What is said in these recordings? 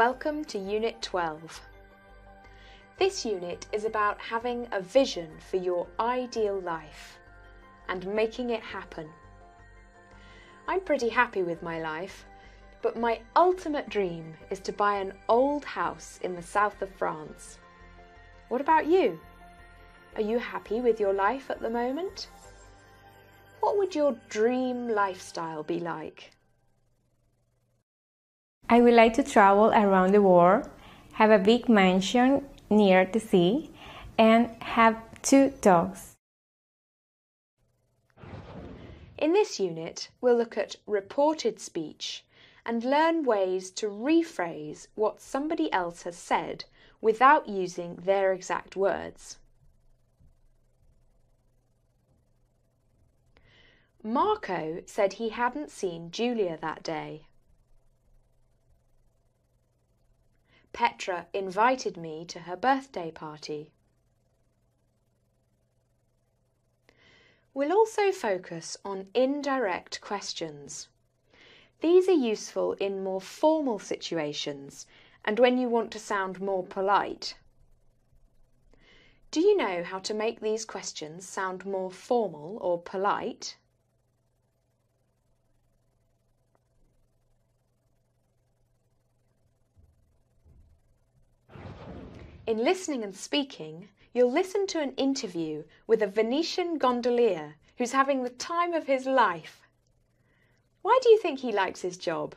Welcome to Unit 12. This unit is about having a vision for your ideal life and making it happen. I'm pretty happy with my life, but my ultimate dream is to buy an old house in the south of France. What about you? Are you happy with your life at the moment? What would your dream lifestyle be like? I would like to travel around the world, have a big mansion near the sea, and have 2 dogs. In this unit, we'll look at reported speech and learn ways to rephrase what somebody else has said without using their exact words. Marco said he hadn't seen Julia that day. Petra invited me to her birthday party. We'll also focus on indirect questions. These are useful in more formal situations and when you want to sound more polite. Do you know how to make these questions sound more formal or polite? In listening and speaking, you'll listen to an interview with a Venetian gondolier who's having the time of his life. Why do you think he likes his job?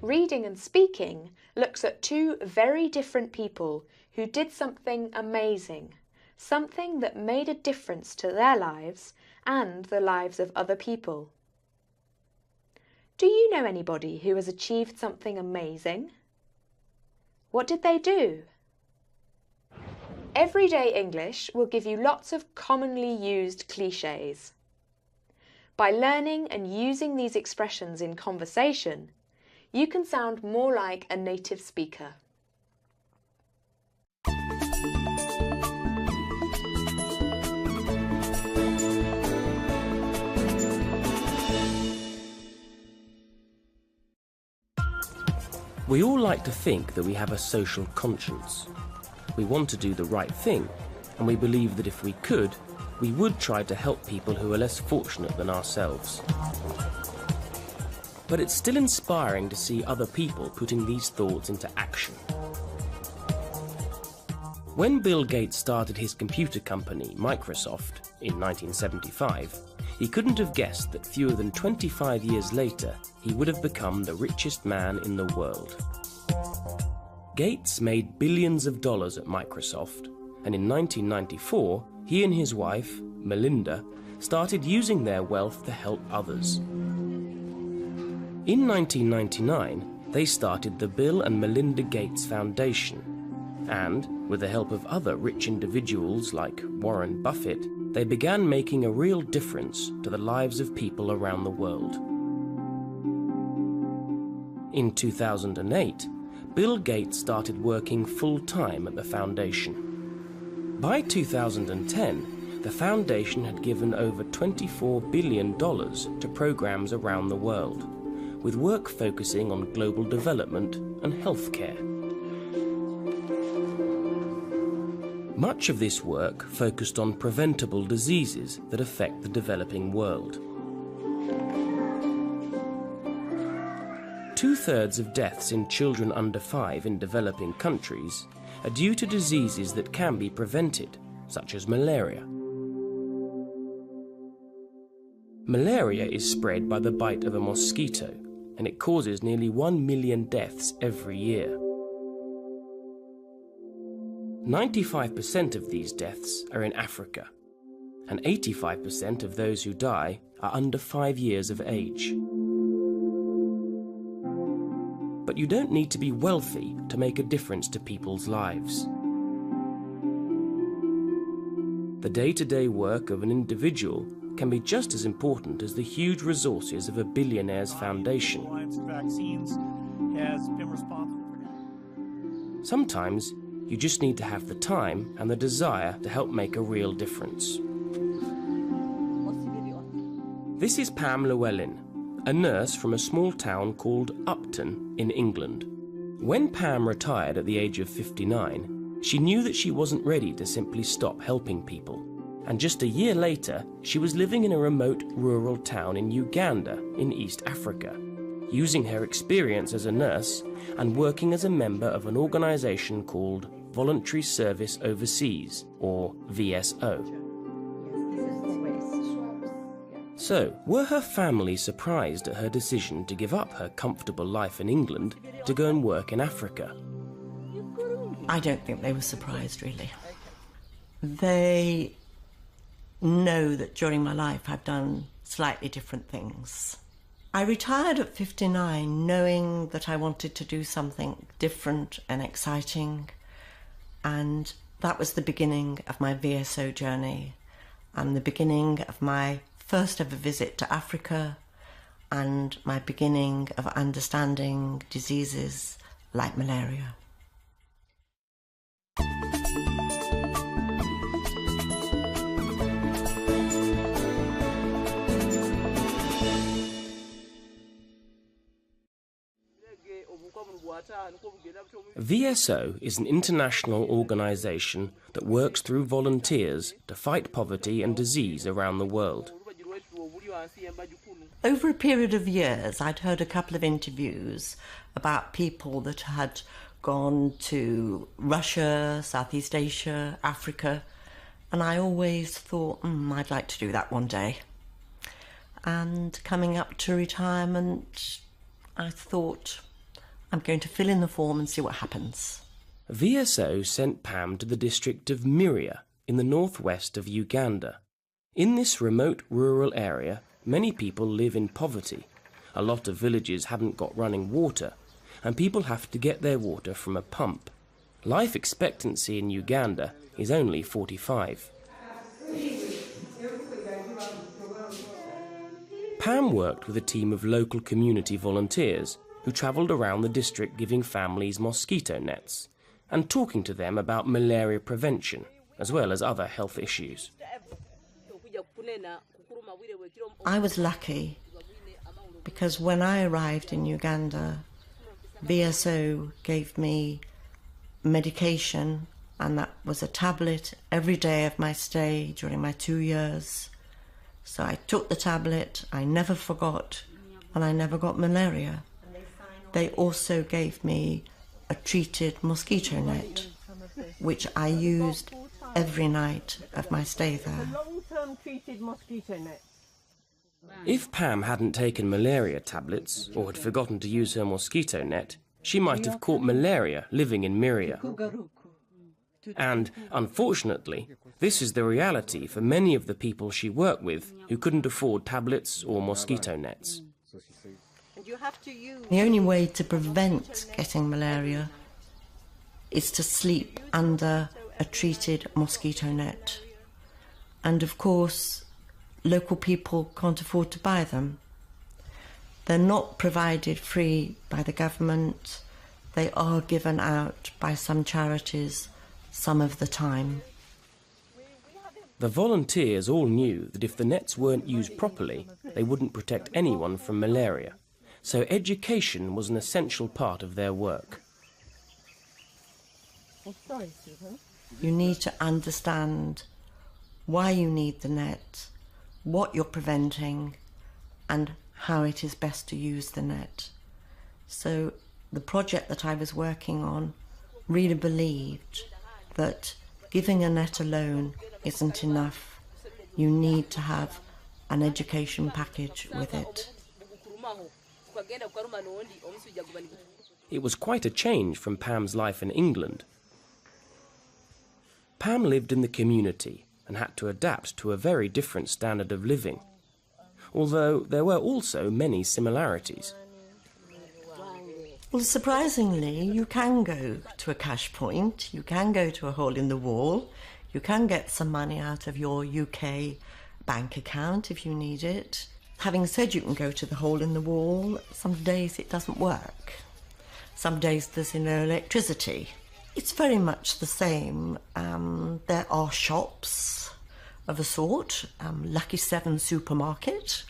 Reading and speaking looks at 2 very different people who did something amazing, something that made a difference to their lives and the lives of other people. Do you know anybody who has achieved something amazing? What did they do? Everyday English will give you lots of commonly used clichés. By learning and using these expressions in conversation, you can sound more like a native speaker. We all like to think that we have a social conscience. We want to do the right thing, and we believe that if we could, we would try to help people who are less fortunate than ourselves. But it's still inspiring to see other people putting these thoughts into action. When Bill Gates started his computer company, Microsoft, in 1975, he couldn't have guessed that fewer than 25 years later, he would have become the richest man in the world. Gates made billions of dollars at Microsoft, and in 1994, he and his wife, Melinda, started using their wealth to help others. In 1999, they started the Bill and Melinda Gates Foundation, and, with the help of other rich individuals like Warren Buffett, they began making a real difference to the lives of people around the world. In 2008, Bill Gates started working full-time at the foundation. By 2010, the foundation had given over $24 billion to programs around the world, with work focusing on global development and healthcare. Much of this work focused on preventable diseases that affect the developing world. 2/3 of deaths in children under 5 in developing countries are due to diseases that can be prevented, such as malaria. Malaria is spread by the bite of a mosquito, and it causes nearly 1 million deaths every year. 95% of these deaths are in Africa, and 85% of those who die are under 5 years of age. But you don't need to be wealthy to make a difference to people's lives. The day-to-day work of an individual can be just as important as the huge resources of a billionaire's foundation. Sometimes you just need to have the time and the desire to help make a real difference. This is Pam Llewellyn, a nurse from a small town called Upton in England. When Pam retired at the age of 59, she knew that she wasn't ready to simply stop helping people. And just a year later, she was living in a remote rural town in Uganda in East Africa, using her experience as a nurse and working as a member of an organisation called Voluntary Service Overseas, or VSO. So, were her family surprised at her decision to give up her comfortable life in England to go and work in Africa? I don't think they were surprised, really. They know that during my life I've done slightly different things. I retired at 59 knowing that I wanted to do something different and exciting, and that was the beginning of my VSO journey and the beginning of my first ever visit to Africa and my beginning of understanding diseases like malaria. VSO is an international organisation that works through volunteers to fight poverty and disease around the world. Over a period of years, I'd heard a couple of interviews about people that had gone to Russia, Southeast Asia, Africa, and I always thought, I'd like to do that one day. And coming up to retirement, I thought, I'm going to fill in the form and see what happens. VSO sent Pam to the district of Miria in the northwest of Uganda. In this remote rural area, many people live in poverty. A lot of villages haven't got running water, and people have to get their water from a pump. Life expectancy in Uganda is only 45. Pam worked with a team of local community volunteers who travelled around the district giving families mosquito nets and talking to them about malaria prevention, as well as other health issues. I was lucky because when I arrived in Uganda, VSO gave me medication, and that was a tablet every day of my stay during my 2 years. So I took the tablet, I never forgot, and I never got malaria. They also gave me a treated mosquito net, which I used every night of my stay there. Long-term treated mosquito net. If Pam hadn't taken malaria tablets or had forgotten to use her mosquito net, she might have caught malaria living in Miria. And, unfortunately, this is the reality for many of the people she worked with who couldn't afford tablets or mosquito nets. The only way to prevent getting malaria is to sleep under a treated mosquito net. And of course, local people can't afford to buy them. They're not provided free by the government. They are given out by some charities some of the time. The volunteers all knew that if the nets weren't used properly, they wouldn't protect anyone from malaria. So education was an essential part of their work. You need to understand why you need the net, what you're preventing, and how it is best to use the net. So the project that I was working on really believed that giving a net alone isn't enough. You need to have an education package with it. It was quite a change from Pam's life in England. Pam lived in the community and had to adapt to a very different standard of living, although there were also many similarities. Well, surprisingly, you can go to a cash point, you can go to a hole in the wall, you can get some money out of your UK bank account if you need it. Having said you can go to the hole in the wall, some days it doesn't work. Some days there's no electricity. It's very much the same. There are shops of a sort, Lucky 7 supermarket,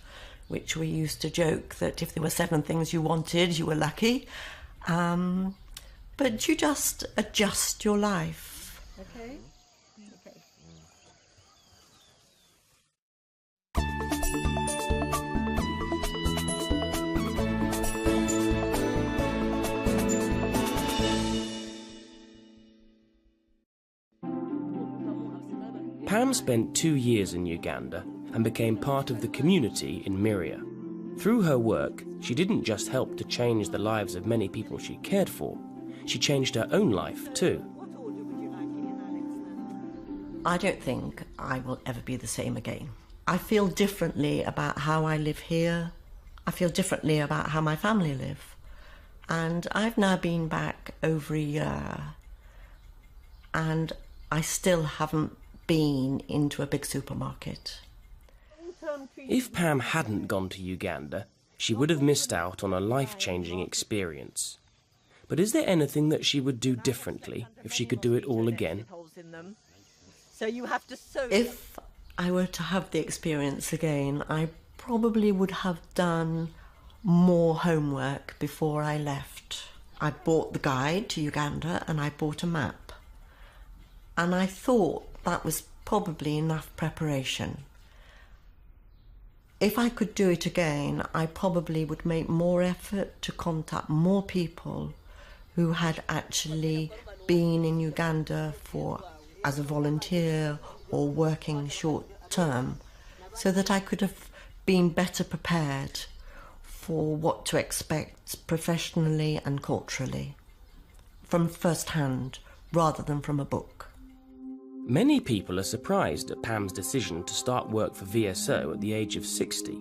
which we used to joke that if there were 7 things you wanted, you were lucky. But you just adjust your life. Okay. Okay. Pam spent 2 years in Uganda and became part of the community in Miria. Through her work, she didn't just help to change the lives of many people she cared for, she changed her own life too. I don't think I will ever be the same again. I feel differently about how I live here. I feel differently about how my family live. And I've now been back over a year, and I still haven't been into a big supermarket. If Pam hadn't gone to Uganda, she would have missed out on a life-changing experience. But is there anything that she would do differently if she could do it all again? So you have to sew. If I were to have the experience again, I probably would have done more homework before I left. I bought the guide to Uganda and I bought a map. And I thought that was probably enough preparation. If I could do it again, I probably would make more effort to contact more people who had actually been in Uganda as a volunteer or working short term, so that I could have been better prepared for what to expect professionally and culturally, from first hand rather than from a book. Many people are surprised at Pam's decision to start work for VSO at the age of 60,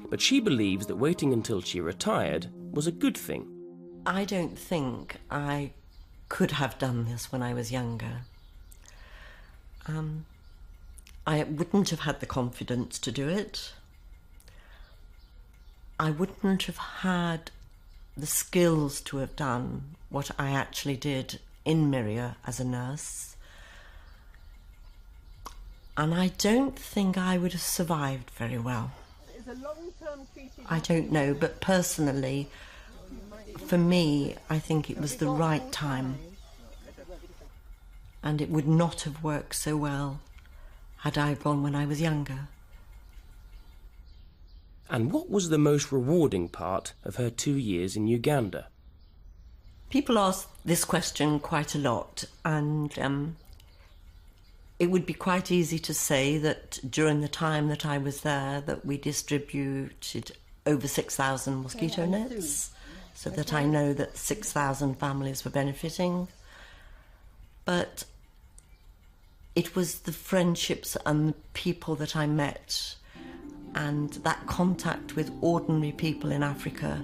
but she believes that waiting until she retired was a good thing. I don't think I could have done this when I was younger. I wouldn't have had the confidence to do it. I wouldn't have had the skills to have done what I actually did in Miria as a nurse. And I don't think I would have survived very well. I don't know, but personally, for me, I think it was the right time. And it would not have worked so well had I gone when I was younger. And what was the most rewarding part of her 2 years in Uganda? People ask this question quite a lot, and it would be quite easy to say that during the time that I was there that we distributed over 6,000 mosquito nets, so that I know that 6,000 families were benefiting. But it was the friendships and the people that I met and that contact with ordinary people in Africa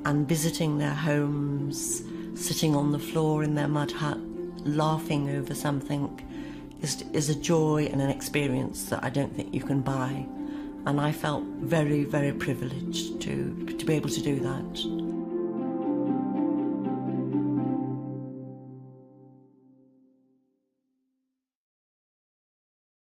and visiting their homes, sitting on the floor in their mud hut, laughing over something is a joy and an experience that I don't think you can buy. And I felt very, very privileged to be able to do that.